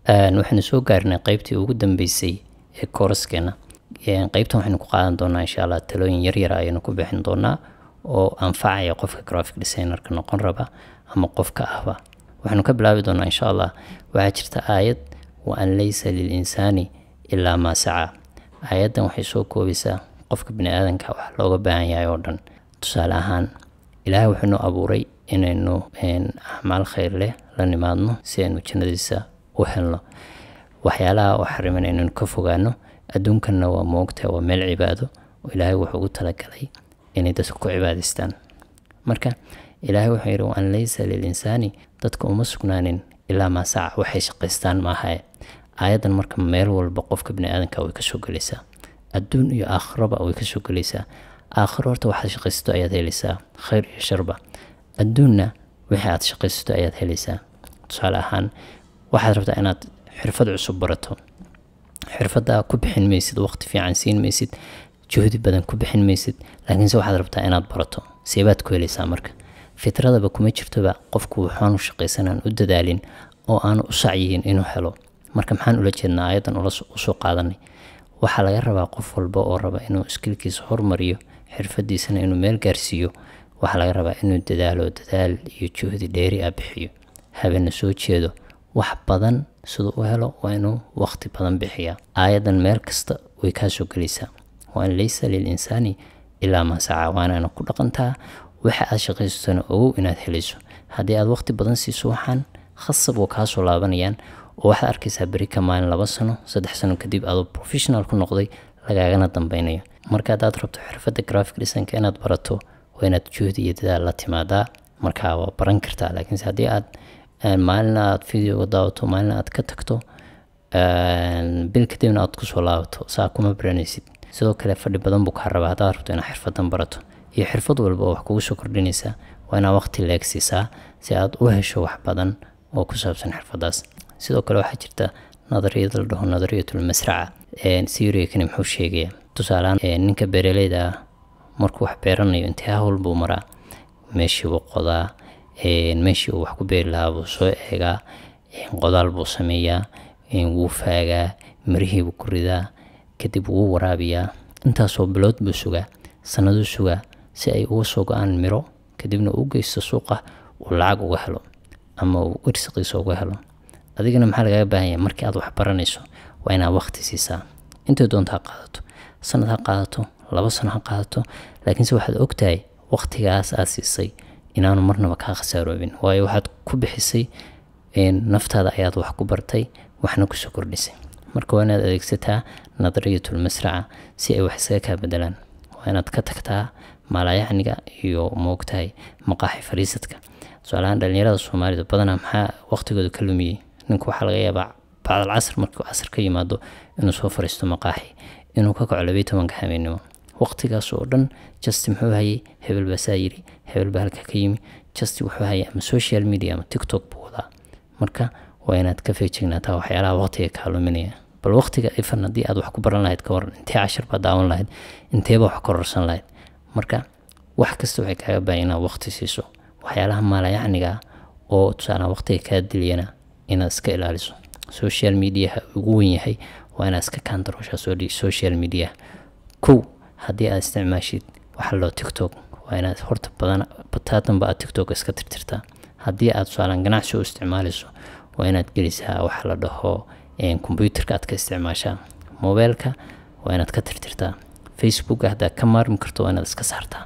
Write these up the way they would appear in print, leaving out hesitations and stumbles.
waxaanu soo gaarnay qaybtii ugu dambeysay ee kooraskeena. qaybtan waxaynu ku qaadan doonaa insha Allah talooyin yar ayaynu ku bixin doonaa oo anfacaya qofka graphic designer-ka noqon raba ama qofka ahba. waxaanu ka bilaabi doonaa insha Allah waxaa jirta aayad wa an laysa lil insani illa ma sa'a. aayadan waxay soo koobaysaa qofka bini'aadanka wax looga baahan yahay oo dhan. tusaale ahaan Ilaahay wuxuu noo abuuray inaynu acmaal khayr leh la nimaadno si aynu jannadiisa u helno. waxyaalaha oo xariman inaynu ka fogaano. adduunkana waa moogta waa meel cibaado oo Ilaahay wuxuu ugu talagalay inay dadku ku cibaadaystaan. marka Ilaahay wuxuu yiri wa an laysa lil insani dadka uma sugnaanin ilaa ma sa'a waxay shaqaystaan maaha. aayadan marka meel walba qofka bini'aadanka way ka soo galaysaa. adduun iyo aakhiraba way ka soo galaysaa. aakhiro horta waxaad shaqaysato ayaad helaysaa khayr iyo sharba. adduunna wixii aad shaqaysato ayaad helaysaa. tusaale ahaan waxaad rabtaa inaad xirfad cusub barato. xirfadda ku bixin maysid waqti fiican siin maysid juhdi badan ku bixin maysid laakiinse waxaad rabtaa inaad barato seebaad ku helaysaa. marka fitradaba kuma jirtoba qofku wuxuunu shaqaysanaan u dadaalin oo aanu u sacyiin inuu helo. marka maxaan ula jeednaa aayadan u soo qaadanay waxaa laga rabaa qof walba oo raba inuu skillkiisa hormariyo xirfadiisana inuu meel gaarsiiyo. waxaa laga rabaa inuu dadaal iyo juhdi dheeri ah bixiyo. habeenna soo jeedo wax badan sidoo u helo waa inuu waqti badan bixiyaa. aayadan meel kasta way ka soo galaysaa. wa an laysa lil insani illa ma sa'a. waana ku dhaqantaa waxa aad shaqaysatana ogow inaad helayso. haddii aad waqti badan siiso waxaan khasab oo kaa soo laabanayaan oo waxaad arkaysaa beri ka maalin 2 sano 3 sano kadib aad professional ku noqday lagaagana dambaynayo. marka aad rabto xirfadda graphic design-ka inaad barato waa inaad juhdi iyo dadaal la timaadaa. marka waa baran kartaa. laakiin haddii aad maalin aad video daawato maalin aad ka tagto bil kadibna aad ku soo laabato saa kuma baranaysid. sidoo kale fadhi badan buu ka rabaa haddaad rabto inaad xirfadan barato. iyo xirfad walba wax kugu soo kordhinaysa waa inaad waqti leeg siisaa si aad u hesho wax badan oo ku saabsan xirfadaas. sidoo kale waxaa jirta nadariyada la dhaho nadariyatul masraca. theory-kan muxuu sheegayaa tusaale ninka beeraleyda markuu wax beeranayo intee hawl buu maraa. meeshii uu qodaa meeshii uu wax ku beeri lahaa buu soo eegaa. qodaal buu sameeyaa wuu faagaa mirihii buu ku ridaa kadib wuu waraabiyaa. intaasoo bilood buu sugaa sanado sugaa si ay uga soo go'aan miro kadibna uu geysto suuqa uu lacag uga helo ama uu irsiqiisa uga helo. adigana maxaa laga baahan yahay markii aad wax baranayso waa inaad waqti siisaa. inta doonta qaadato sanad ha qaadato 2 sano ha qaadato laakiinse waxaad ogtahay waqtigaas aad siisay inaanu marnaba ka khasaaroobin waayo waxaad ku bixisay naftaada ayaad wax ku bartay waxna ku soo kordhisay. marka waa inaad adeegsataa nadariyatul masraca si ay wax isaga ka bedelaan. waa inaad ka tagtaa maalayacniga iyo moogtahay maqaaxi fariisadka. su'aalahan dhalinyarada Soomaalida badanaa maxaa waqtigooda ka lumiyay. ninku waxa laga yaabaa bacd casr markuu casr ka yimaado inuu soo fariisto maqaaxi inuu ka kaco 12 habeenimo. waqtigaas oo dhan just muxuu hayay hebel basaayiri hebel bahalka ka yimi just wuxuu hayay ama social media ama TikTok buu wadaa. marka waa inaad ka feejignaataa waxyaalaha waqtiga ka luminaya. bal waqtiga ifan haddii aad wax ku baran lahayd ka waran intee 10 baad daawan lahayd inteeba wax kororsan lahayd. marka wax kasta waxay kaaga baahan inaad waqti siiso. waxyaalaha maalayacniga oo tusaale waqtiga ka diliyana inaad iska ilaaliso. social media ugu weyn yahay waa inaad iska kantarooshaa social media. haddii aad isticmaashid waxa loo TikTok waa inaad horta bataatanba aad TikTok iska tirtirtaa. haddii aad tusaale ganacsi u isticmaalayso waa inaad gelisaa waxa la dhaho computerka aad ka isticmaashaa. mobilka waa inaad ka tirtirtaa. Facebook hadda ka maarmi karto waa inaad iska saartaa.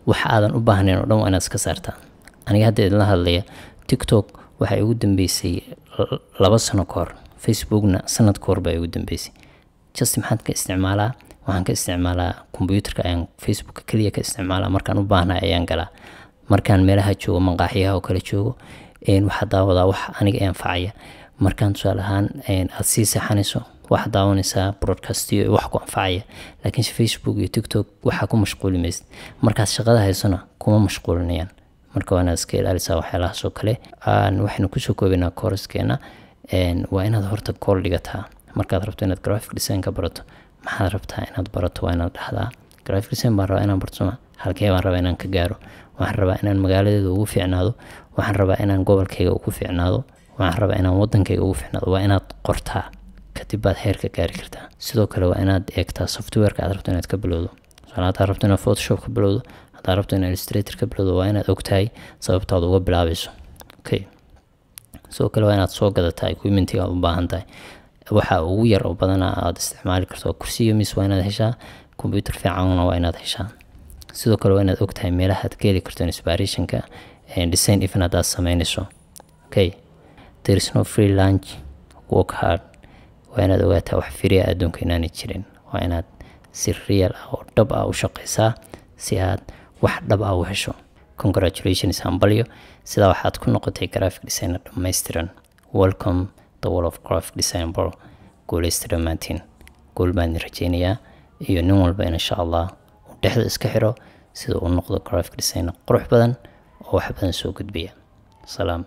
waxa aadan u baahnayn oo dhan waa inaad iska saartaa. aniga hadda idin la hadlaya TikTok waxay ugu dambeysay 2 sano ka hor. Facebookna sanad ka hor bay ugu dambeysay. just maxaad ka isticmaalaa waxaan ka isticmaalaa computerka ayaan Facebook kaliya ka isticmaalaa markaan u baahnahay ayaan galaa. markaan meelaha joogo maqaaxiyaha oo kale joogo waxa daawadaa wax aniga aan faacaya. markaan tusaale ahaan aad sii saxanayso waxa daawanaysaa broadcast iyo wax ku anfacaya. laakiin Facebook iyo TikTok waxa ku mashquulimaysid markaad shaqada haysana kuma mashquulinayaan. marka waa inaad iska ilaalisaa waxyaalahaas oo kale. waxaynu ku soo koobaynaa koorskeena waa inaad horta goal dhigataa. markaad rabto inaad graphic design ka barato maxaad rabtaa inaad barato waa inaad dhahdaa graphic design baan rabaa inaan barto halkee baan rabaa inaan ka gaaro. waxaan rabaa inaan magaaladeeda ugu fiicnaado. waxaan rabaa inaan gobolkayga ugu fiicnaado waxaan rabaa inaan wadankayga ugu fiicnaado, waa inaad qortaa, kadib baad heerka gaari kartaa. sidoo kale waa inaad eegtaa softwareka aad rabto inaad ka bilowdo. haddaad rabto inaad Photoshop ka bilowdo, haddaad rabto inaad Illustrator ka bilowdo, waa inaad ogtahay sababtaad uga bilaabayso. okay, sidoo kale waa inaad soo gadataa equipmentiga aad u baahan tahay. waxa ugu yar oo badanaa aad isticmaali karto kursi iyo miis waa inaad heshaa, computer fiicanna waa inaad heshaa. sidoo kale waa inaad ogtahay meelaha aad ka heli karto inspirationka design even haddaad sameynayso. okay, there is no free lunch, work hard. waa inaad ogaataa wax free ah adduunka inaanay jirin. waa inaad si real ah oo dhab ah u shaqaysaa si aad wax dhab ah u hesho. congratulations hambalyo, sidaa waxaad ku noqotay graphic designer dhammaystiran. welcome the world of graphic design bro. guuleysta dhammaantiin, guul baan rajaynayaa, iyo nin walba insha allah uu dhexda iska xiro sida uu noqdo graphic designer qurux badan oo wax badan soo gudbiya. salaam.